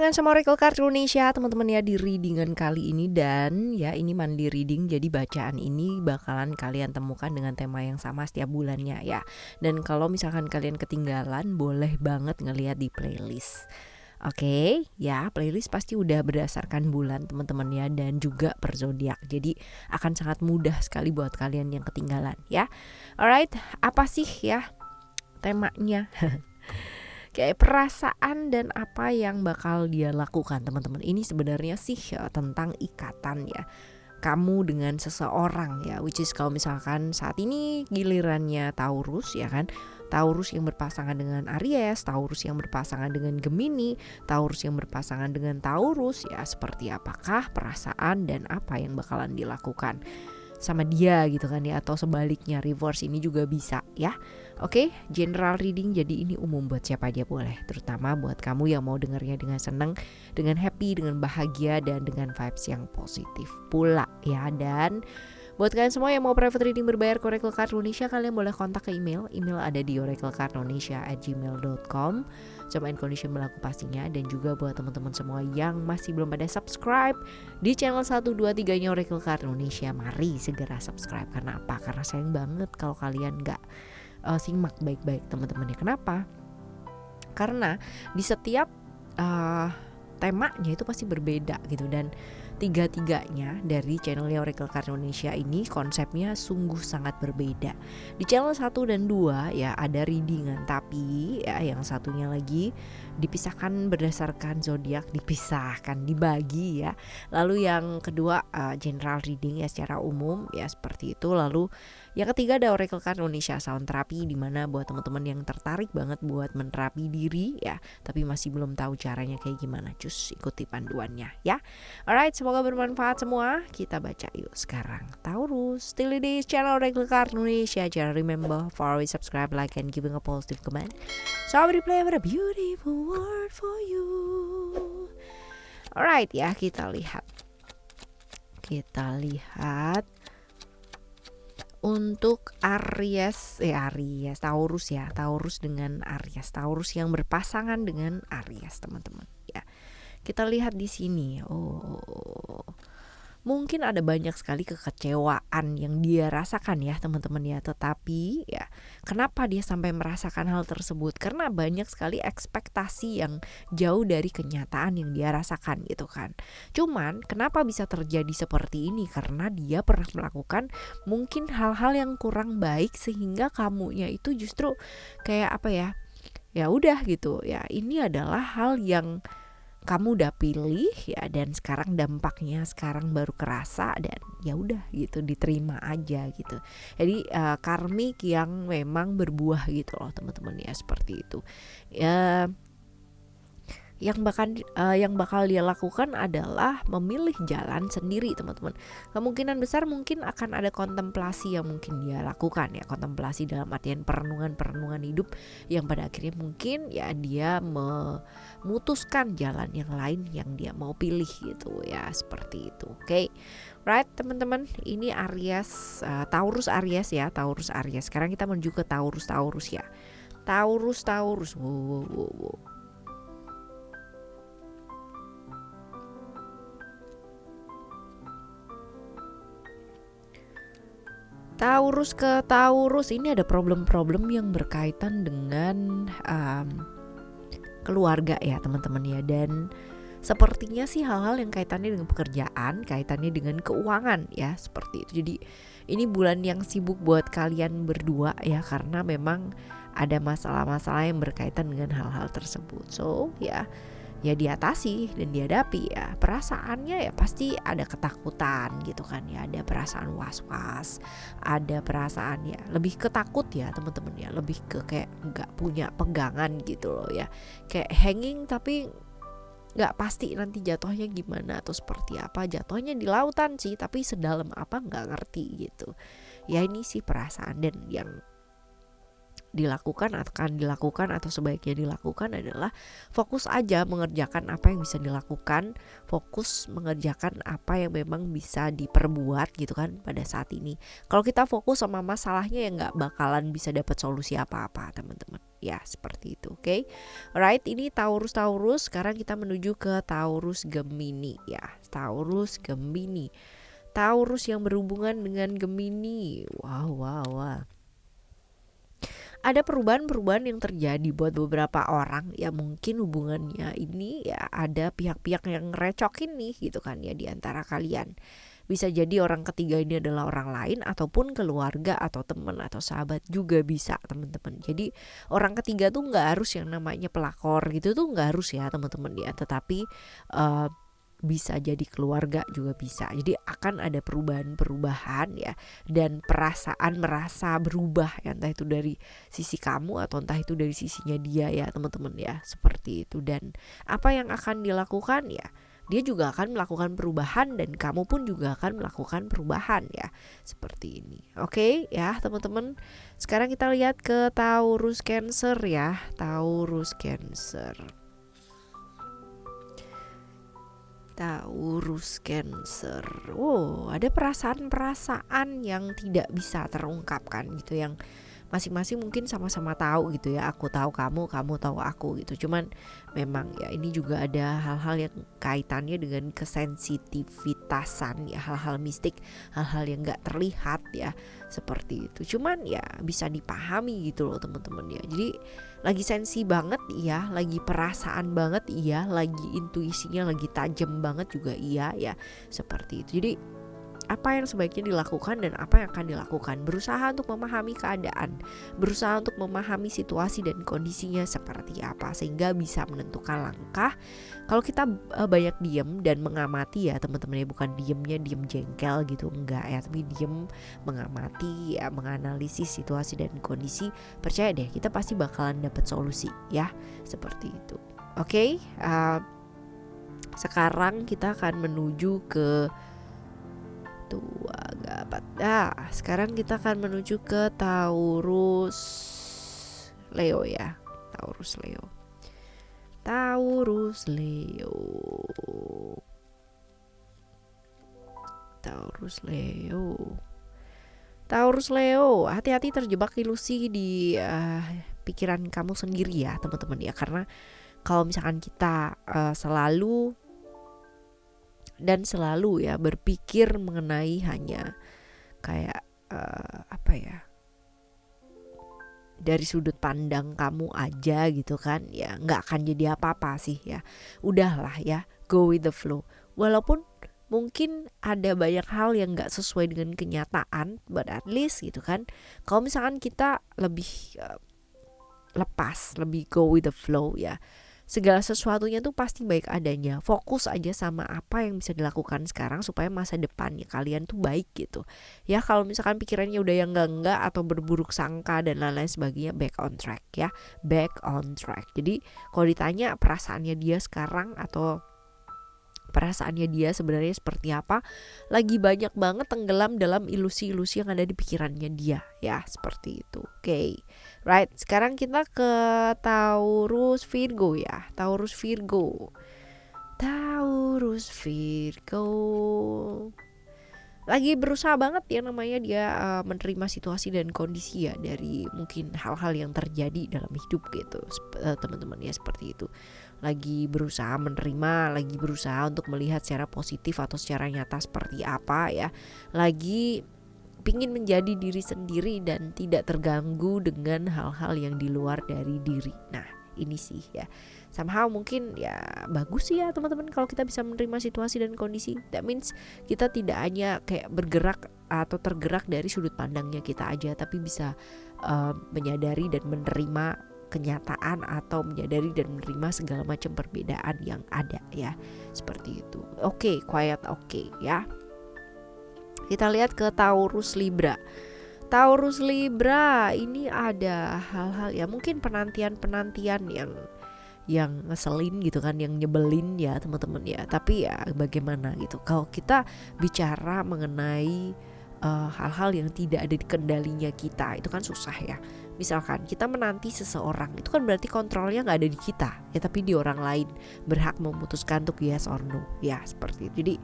barengan sama Oracle Card Indonesia teman-teman ya di readingan kali ini. Dan ya ini mandi reading, jadi bacaan ini bakalan kalian temukan dengan tema yang sama setiap bulannya ya. Dan kalau misalkan kalian ketinggalan, boleh banget ngeliat di playlist. Oke, ya playlist pasti udah berdasarkan bulan teman-teman ya, dan juga per zodiak. Jadi akan sangat mudah sekali buat kalian yang ketinggalan ya. Alright, apa sih ya temanya? Kayak perasaan dan apa yang bakal dia lakukan teman-teman. Ini sebenarnya sih ya, tentang ikatan ya kamu dengan seseorang ya, which is kalau misalkan saat ini gilirannya Taurus ya kan, Taurus yang berpasangan dengan Aries, Taurus yang berpasangan dengan Gemini, Taurus yang berpasangan dengan Taurus ya, seperti apakah perasaan dan apa yang bakalan dilakukan sama dia gitu kan ya, atau sebaliknya reverse ini juga bisa ya. Oke, general reading, jadi ini umum buat siapa aja boleh, terutama buat kamu yang mau dengarnya dengan senang, dengan happy, dengan bahagia, dan dengan vibes yang positif pula ya. Dan buat kalian semua yang mau private reading berbayar ke Oracle Card Indonesia, kalian boleh kontak ke email ada di oraclecardindonesia@gmail.com. Sama condition berlaku pastinya. Dan juga buat teman-teman semua yang masih belum pada subscribe di channel 123-nya Oracle Card Indonesia, mari segera subscribe. Karena apa? Karena sayang banget kalau kalian gak simak baik-baik teman-teman ya. Kenapa? Karena di setiap temanya itu pasti berbeda gitu, dan tiga-tiganya dari channelnya Oracle Card Indonesia ini konsepnya sungguh sangat berbeda. Di channel 1 dan 2 ya ada readingan, tapi ya yang satunya lagi dipisahkan berdasarkan zodiak, dibagi ya. Lalu yang kedua general reading ya secara umum ya, seperti itu. Lalu yang ketiga ada Oracle Card Indonesia Sound Therapy, dimana buat teman-teman yang tertarik banget buat menerapi diri ya, tapi masih belum tahu caranya kayak gimana, cus ikuti panduannya ya. Alright, semoga bermanfaat semua. Kita baca yuk sekarang. Taurus, still it is channel Oracle Card Indonesia. Jangan remember for always subscribe, like, and giving a positive comment. So I will play with a beautiful word for you. Alright ya, kita lihat untuk Taurus ya, Taurus dengan Aries, Taurus yang berpasangan dengan Aries teman-teman ya. Kita lihat di sini, mungkin ada banyak sekali kekecewaan yang dia rasakan ya teman-teman ya. Tetapi ya, kenapa dia sampai merasakan hal tersebut? Karena banyak sekali ekspektasi yang jauh dari kenyataan yang dia rasakan gitu kan. Cuman kenapa bisa terjadi seperti ini? Karena dia pernah melakukan mungkin hal-hal yang kurang baik, sehingga kamunya itu justru kayak apa ya, ya udah gitu ya, ini adalah hal yang kamu udah pilih ya, dan sekarang dampaknya sekarang baru kerasa, dan ya udah gitu, diterima aja gitu. Jadi karmik yang memang berbuah gitu loh teman-teman ya, seperti itu ya. Yang bakal dia lakukan adalah memilih jalan sendiri teman-teman. Kemungkinan besar mungkin akan ada kontemplasi yang mungkin dia lakukan ya, kontemplasi dalam artian perenungan hidup, yang pada akhirnya mungkin ya dia memutuskan jalan yang lain yang dia mau pilih gitu ya, seperti itu. Oke. Right teman-teman, ini Aries, Taurus Aries ya, Taurus Aries. Sekarang kita menuju ke Taurus ya. Taurus. Wow. Taurus ke Taurus ini ada problem-problem yang berkaitan dengan keluarga ya teman-teman ya. Dan sepertinya sih hal-hal yang kaitannya dengan pekerjaan, kaitannya dengan keuangan ya, seperti itu. Jadi ini bulan yang sibuk buat kalian berdua ya, karena memang ada masalah-masalah yang berkaitan dengan hal-hal tersebut. So ya diatasi dan dihadapi ya. Perasaannya ya pasti ada ketakutan gitu kan ya, ada perasaan was-was, ada perasaan ya lebih ketakut ya teman-teman ya, lebih ke kayak nggak punya pegangan gitu loh ya, kayak hanging tapi nggak pasti nanti jatuhnya gimana atau seperti apa. Jatuhnya di lautan sih, tapi sedalam apa nggak ngerti gitu ya. Ini sih perasaan. Dan yang dilakukan, akan dilakukan atau sebaiknya dilakukan adalah fokus aja mengerjakan apa yang bisa dilakukan, fokus mengerjakan apa yang memang bisa diperbuat gitu kan pada saat ini. Kalau kita fokus sama masalahnya ya nggak bakalan bisa dapat solusi apa-apa teman-teman. Ya seperti itu, oke? Alright, ini Taurus. Sekarang kita menuju ke Taurus Gemini ya. Taurus Gemini. Taurus yang berhubungan dengan Gemini. Wow. Ada perubahan-perubahan yang terjadi buat beberapa orang ya, mungkin hubungannya ini ya ada pihak-pihak yang ngerecokin nih gitu kan ya di antara kalian. Bisa jadi orang ketiga ini adalah orang lain ataupun keluarga atau teman atau sahabat juga bisa teman-teman. Jadi orang ketiga tuh nggak harus yang namanya pelakor gitu tuh nggak harus ya teman-teman ya, tetapi bisa jadi keluarga juga bisa. Jadi akan ada perubahan-perubahan ya, dan perasaan merasa berubah ya, entah itu dari sisi kamu atau entah itu dari sisinya dia ya teman-teman ya, seperti itu. Dan apa yang akan dilakukan ya, dia juga akan melakukan perubahan dan kamu pun juga akan melakukan perubahan ya, seperti ini. Oke ya teman-teman. Sekarang kita lihat ke Taurus Cancer ya. Taurus Cancer. Oh, ada perasaan-perasaan yang tidak bisa terungkapkan gitu, yang masing-masing mungkin sama-sama tahu gitu ya. Aku tahu kamu, kamu tahu aku gitu. Cuman memang ya ini juga ada hal-hal yang kaitannya dengan kesensitivitasan ya, hal-hal mistik, hal-hal yang gak terlihat ya, seperti itu. Cuman ya bisa dipahami gitu loh teman-teman ya. Jadi lagi sensi banget iya, lagi perasaan banget iya, lagi intuisinya lagi tajam banget juga iya ya, seperti itu. Jadi apa yang sebaiknya dilakukan dan apa yang akan dilakukan, berusaha untuk memahami keadaan, berusaha untuk memahami situasi dan kondisinya seperti apa, sehingga bisa menentukan langkah. Kalau kita banyak diem dan mengamati ya teman-teman ya, bukan diem jengkel gitu, enggak ya, tapi diem mengamati ya, menganalisis situasi dan kondisi, percaya deh kita pasti bakalan dapat solusi ya, seperti itu. Oke, sekarang kita akan menuju ke sekarang kita akan menuju ke Taurus Leo ya. Taurus Leo, hati-hati terjebak ilusi di pikiran kamu sendiri ya teman-teman ya. Karena kalau misalkan kita selalu ya berpikir mengenai hanya kayak dari sudut pandang kamu aja gitu kan ya, nggak akan jadi apa-apa sih ya. Udahlah ya, go with the flow. Walaupun mungkin ada banyak hal yang nggak sesuai dengan kenyataan, but at least gitu kan, kalau misalkan kita lebih lepas, lebih go with the flow ya, segala sesuatunya tuh pasti baik adanya. Fokus aja sama apa yang bisa dilakukan sekarang supaya masa depannya kalian tuh baik gitu ya. Kalau misalkan pikirannya udah yang enggak atau berburuk sangka dan lain-lain sebagainya, back on track ya, back on track. Jadi kalau ditanya perasaannya dia sekarang atau perasaannya dia sebenarnya seperti apa, lagi banyak banget tenggelam dalam ilusi-ilusi yang ada di pikirannya dia ya, seperti itu. Oke. Right, sekarang kita ke Taurus Virgo ya. Taurus Virgo. Lagi berusaha banget ya namanya dia menerima situasi dan kondisi ya, dari mungkin hal-hal yang terjadi dalam hidup gitu teman-teman ya, seperti itu. Lagi berusaha menerima, lagi berusaha untuk melihat secara positif atau secara nyata seperti apa ya. Lagi pingin menjadi diri sendiri dan tidak terganggu dengan hal-hal yang di luar dari diri. Nah ini sih ya, somehow mungkin ya bagus sih ya teman-teman kalau kita bisa menerima situasi dan kondisi. That means kita tidak hanya kayak bergerak atau tergerak dari sudut pandangnya kita aja, tapi bisa menyadari dan menerima kenyataan atau menyadari dan menerima segala macam perbedaan yang ada ya, seperti itu. Oke, quiet oke ya. Kita lihat ke Taurus Libra. Taurus Libra ini ada hal-hal ya, mungkin penantian yang ngeselin gitu kan, yang nyebelin ya teman-teman ya. Tapi ya bagaimana gitu, kalau kita bicara mengenai hal-hal yang tidak ada di kendalinya kita, itu kan susah ya. Misalkan kita menanti seseorang, itu kan berarti kontrolnya nggak ada di kita ya, tapi di orang lain, berhak memutuskan untuk yes or no ya, seperti itu. Jadi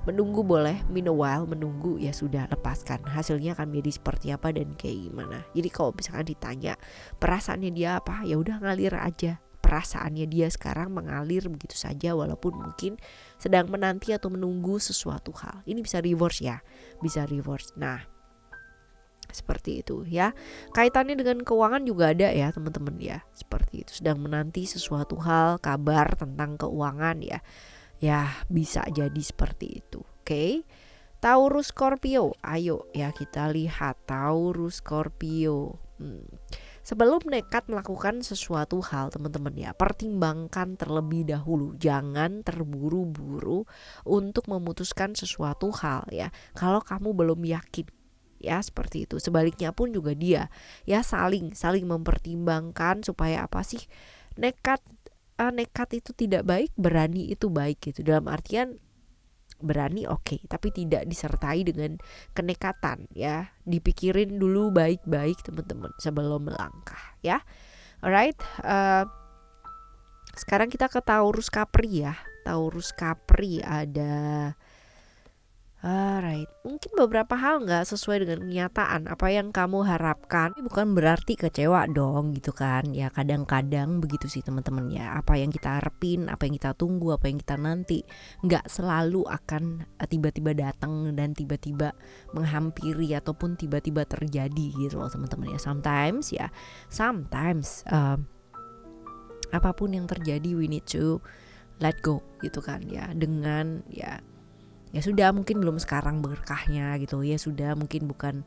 menunggu boleh, meanwhile menunggu ya sudah, lepaskan, hasilnya akan menjadi seperti apa dan kayak gimana. Jadi kalau misalkan ditanya perasaannya dia apa, ya udah ngalir aja. Perasaannya dia sekarang mengalir begitu saja, walaupun mungkin sedang menanti atau menunggu sesuatu hal. Ini bisa reverse ya, bisa reverse. Nah, seperti itu ya. Kaitannya dengan keuangan juga ada ya teman-teman ya, seperti itu. Sedang menanti sesuatu hal, kabar tentang keuangan ya. Ya bisa jadi seperti itu. Oke. Taurus Scorpio, ayo ya kita lihat Taurus Scorpio. Sebelum nekat melakukan sesuatu hal teman-teman ya, pertimbangkan terlebih dahulu. Jangan terburu-buru untuk memutuskan sesuatu hal ya, kalau kamu belum yakin ya, seperti itu. Sebaliknya pun juga dia ya, saling mempertimbangkan supaya apa sih, nekat itu tidak baik, berani itu baik gitu. Dalam artian berani oke, tapi tidak disertai dengan kenekatan ya. Dipikirin dulu baik-baik teman-teman sebelum melangkah ya. Alright, sekarang kita ke Taurus Capri ya. Taurus Capri ada alright, mungkin beberapa hal gak sesuai dengan kenyataan apa yang kamu harapkan. Ini bukan berarti kecewa dong gitu kan ya, kadang-kadang begitu sih teman-teman ya. Apa yang kita harapin, apa yang kita tunggu, apa yang kita nanti, gak selalu akan tiba-tiba datang dan tiba-tiba menghampiri ataupun tiba-tiba terjadi gitu loh teman-teman ya. Sometimes apapun yang terjadi, we need to let go gitu kan ya, dengan ya sudah, mungkin belum sekarang berkahnya gitu ya, sudah mungkin bukan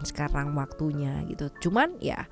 sekarang waktunya gitu. Cuman ya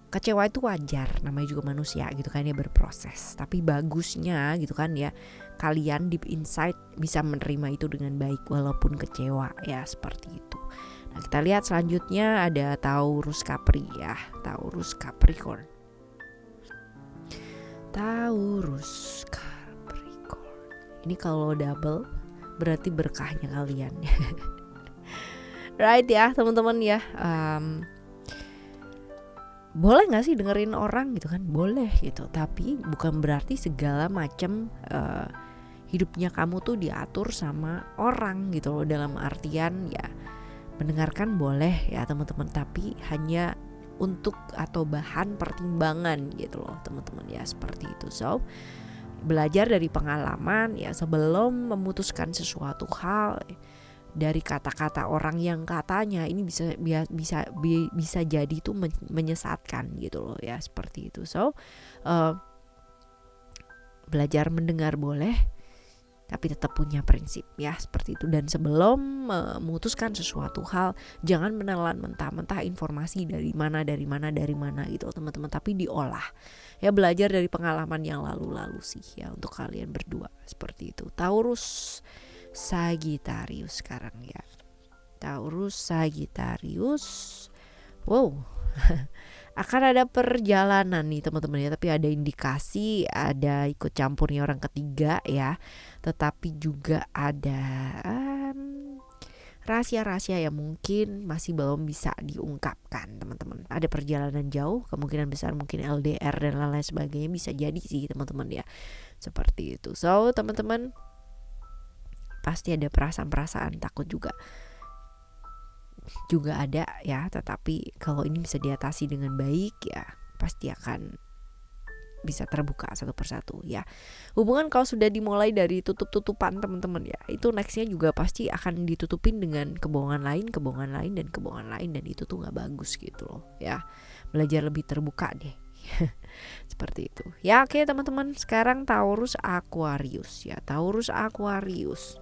kecewa itu wajar, namanya juga manusia gitu kan ya, berproses. Tapi bagusnya gitu kan ya, kalian deep inside bisa menerima itu dengan baik walaupun kecewa ya, seperti itu. Nah, kita lihat selanjutnya ada Taurus Capri ya, Taurus Capricorn. Taurus Capricorn. Ini kalau double berarti berkahnya kalian. Right ya teman-teman ya. Boleh gak sih dengerin orang gitu kan? Boleh gitu. Tapi bukan berarti segala macam hidupnya kamu tuh diatur sama orang gitu loh. Dalam artian ya, mendengarkan boleh ya teman-teman, tapi hanya untuk atau bahan pertimbangan gitu loh teman-teman ya, seperti itu. So belajar dari pengalaman ya, sebelum memutuskan sesuatu hal. Dari kata-kata orang yang katanya ini bisa jadi itu menyesatkan gitu loh ya, seperti itu. So belajar mendengar boleh, tapi tetap punya prinsip ya, seperti itu. Dan sebelum memutuskan sesuatu hal, jangan menelan mentah-mentah informasi dari mana gitu teman-teman, tapi diolah ya, belajar dari pengalaman yang lalu-lalu sih ya, untuk kalian berdua, seperti itu. Taurus Sagittarius sekarang ya, Taurus Sagittarius. Wow akan ada perjalanan nih teman-teman ya, tapi ada indikasi ada ikut campurnya orang ketiga ya, tetapi juga ada rahasia-rahasia yang mungkin masih belum bisa diungkapkan teman-teman. Ada perjalanan jauh, kemungkinan besar mungkin LDR dan lain-lain sebagainya, bisa jadi sih teman-teman ya, seperti itu. So teman-teman pasti ada perasaan-perasaan takut juga ada ya, tetapi kalau ini bisa diatasi dengan baik ya, pasti akan bisa terbuka satu persatu ya. Hubungan kalau sudah dimulai dari tutup-tutupan teman-teman ya, itu nextnya juga pasti akan ditutupin dengan kebohongan lain dan itu tuh gak bagus gitu loh ya. Belajar lebih terbuka deh. Seperti itu ya. Oke teman-teman, sekarang Taurus Aquarius ya, Taurus Aquarius.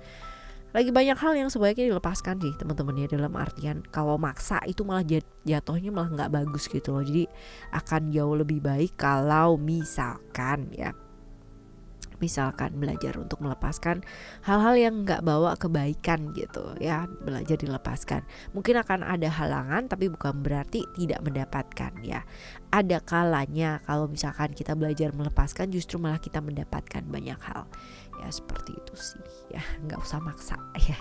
Lagi banyak hal yang sebaiknya dilepaskan sih teman-teman ya, dalam artian kalau maksa itu malah jatuhnya malah nggak bagus gitu loh. Jadi akan jauh lebih baik kalau misalkan belajar untuk melepaskan hal-hal yang nggak bawa kebaikan gitu ya, belajar dilepaskan. Mungkin akan ada halangan, tapi bukan berarti tidak mendapatkan ya. Ada kalanya kalau misalkan kita belajar melepaskan, justru malah kita mendapatkan banyak hal ya, seperti itu sih ya, nggak usah maksa ya.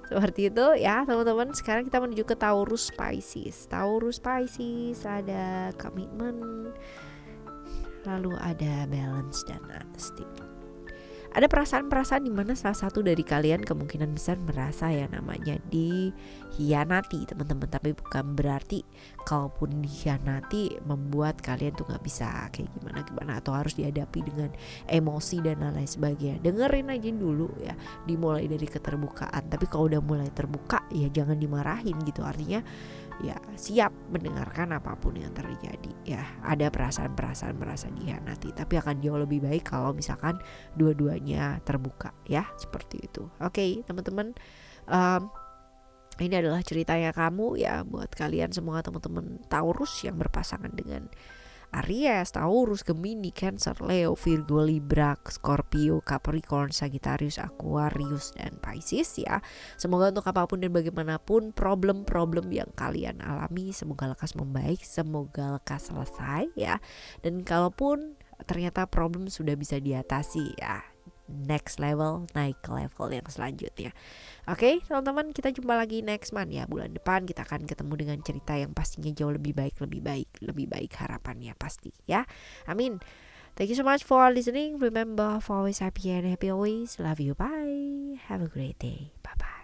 Seperti itu ya teman-teman. Sekarang kita menuju ke Taurus Pisces. Taurus Pisces ada komitmen, lalu ada balance dan honesty. Ada perasaan-perasaan di mana salah satu dari kalian kemungkinan besar merasa yang namanya dikhianati teman-teman. Tapi bukan berarti kalaupun dikhianati membuat kalian tuh gak bisa kayak gimana atau harus dihadapi dengan emosi dan lain sebagainya. Dengerin aja dulu ya, dimulai dari keterbukaan. Tapi kalau udah mulai terbuka ya jangan dimarahin gitu. Artinya ya siap mendengarkan apapun yang terjadi ya. Ada perasaan-perasaan merasa dikhianati, tapi akan jauh lebih baik kalau misalkan dua-duanya terbuka ya, seperti itu. Oke, teman-teman, ini adalah ceritanya kamu ya, buat kalian semua teman-teman Taurus yang berpasangan dengan Aries, Taurus, Gemini, Cancer, Leo, Virgo, Libra, Scorpio, Capricorn, Sagittarius, Aquarius, dan Pisces ya. Semoga untuk apapun dan bagaimanapun problem-problem yang kalian alami, semoga lekas membaik, semoga lekas selesai ya. Dan kalaupun ternyata problem sudah bisa diatasi ya, next level, naik ke level yang selanjutnya. Oke, teman-teman, kita jumpa lagi next month ya. Bulan depan kita akan ketemu dengan cerita yang pastinya jauh lebih baik harapannya pasti ya. Amin. Thank you so much for listening. Remember, for always happy and happy always. Love you. Bye. Have a great day. Bye bye.